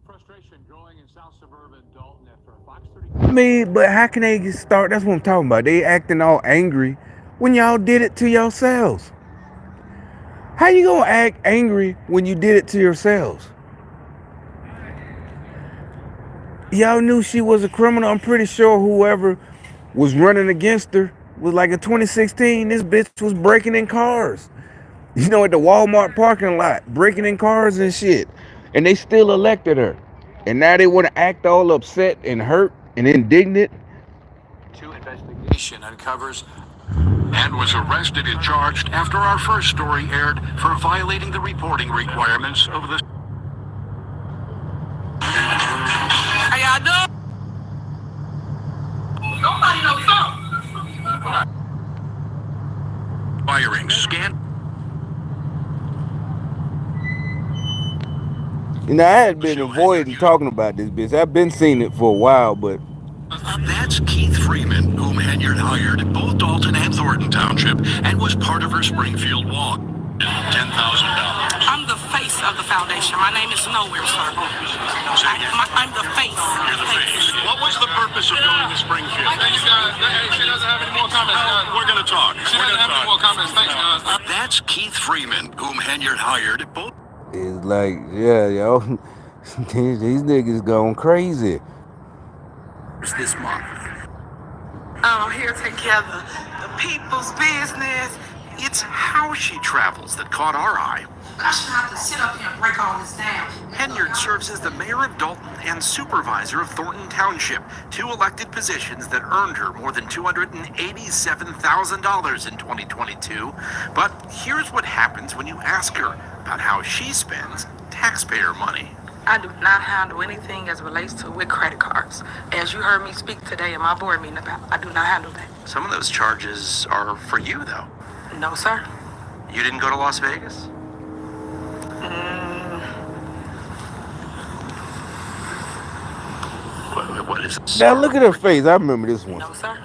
Frustration growing in South suburban Dalton after a Fox I 30. mean, but how can they start? That's what I'm talking about. They acting all angry when y'all did it to yourselves. How you gonna act angry when you did it to yourselves? Y'all knew she was a criminal. I'm pretty sure whoever was running against her was like in 2016. This bitch was breaking in cars. At the Walmart parking lot, breaking in cars and shit. And they still elected her. And now they want to act all upset and hurt and indignant. Two investigation uncovers and was arrested and charged after our first story aired for violating the reporting requirements of the. How y'all doing? Nobody knows something. Firing scan. I had been avoiding talking about this bitch. I've been seeing it for a while, but That's Keith Freeman, whom Henyard hired at both Dalton and Thornton Township, and was part of her Springfield walk. $10,000. I'm the face of the foundation. My name is nowhere, sir. I'm the face. You're the face. What was the purpose of going to Springfield? Thank you, guys. She doesn't have any more comments, guys. We're going to talk. She doesn't have any more comments. Thanks, guys. That's Keith Freeman, whom Henyard hired at both. it's like, yeah, yo, these niggas going crazy. This month. Here together. The people's business. It's how she travels that caught our eye. I shouldn't have to sit up here and break all this down. Henyard serves as the mayor of Dalton and supervisor of Thornton Township, two elected positions that earned her more than $287,000 in 2022. But here's what happens when you ask her about how she spends taxpayer money. I do not handle anything as relates to with credit cards. As you heard me speak today in my board meeting about, I do not handle that. Some of those charges are for you, though. No, sir. You didn't go to Las Vegas? What is it? Now look at her face. I remember this one. No, sir.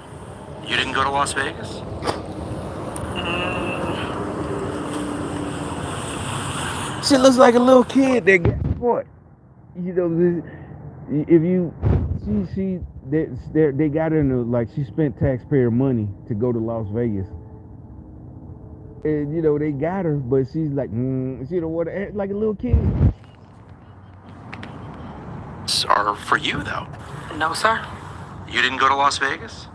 You didn't go to Las Vegas? She looks like a little kid that got caught. If you they got her in like she spent taxpayer money to go to Las Vegas. And they got her, but she's like, she don't want to act like a little kid. Are for you, though. No, sir. You didn't go to Las Vegas?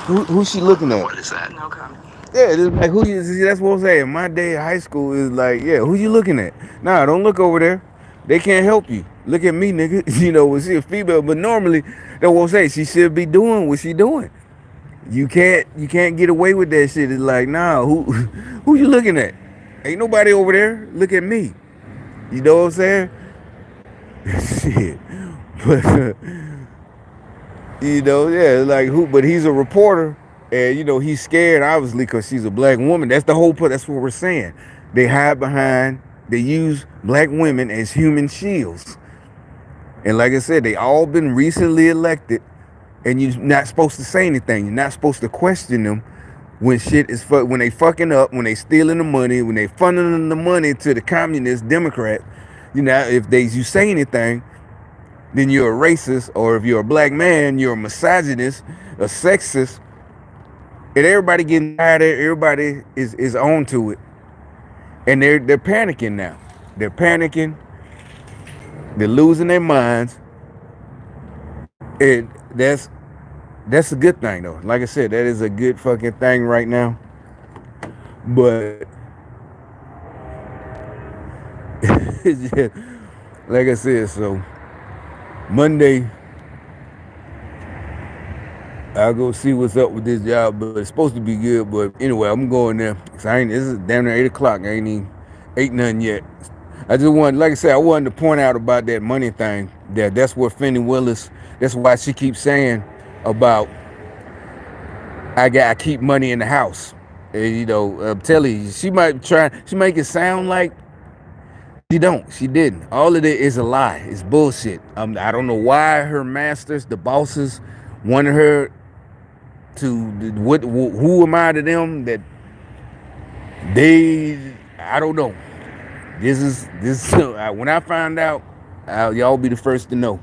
Who's she looking at? What is that? No comment. Yeah, it's like who you see. That's what I'm saying. My day of high school is like, yeah, who you looking at? Nah, don't look over there. They can't help you. Look at me, nigga. When she a female, but normally they won't say she should be doing what she doing. You can't get away with that shit. It's like, nah, who you looking at? Ain't nobody over there. Look at me. You know what I'm saying? Shit. But yeah, like who? But he's a reporter, and he's scared obviously because she's a black woman. That's the whole point. That's what we're saying. They hide behind. They use black women as human shields. And like I said, they all been recently elected, and you're not supposed to say anything. You're not supposed to question them when shit is when they fucking up, when they stealing the money, when they funding the money to the communist Democrat. If you say anything, then you're a racist, or if you're a black man, you're a misogynist, a sexist, and everybody getting tired of it. Everybody is on to it, and they're panicking now. They're panicking. They're losing their minds, and that's a good thing though. Like I said, that is a good fucking thing right now. But it's just, like I said, so Monday I'll go see what's up with this job, but it's supposed to be good. But anyway, I'm going there. Cause I ain't. This is damn near 8 o'clock. I ain't even ate nothing yet. I just wanted, like I said, I wanted to point out about that money thing. That's what Fannie Willis. That's why she keeps saying about I keep money in the house. And, I'm telling you, she might try. She make it sound like she don't. She didn't. All of it is a lie. It's bullshit. I don't know why her masters, the bosses, wanted her to what? Who am I to them that they? I don't know. This is when I find out, y'all be the first to know.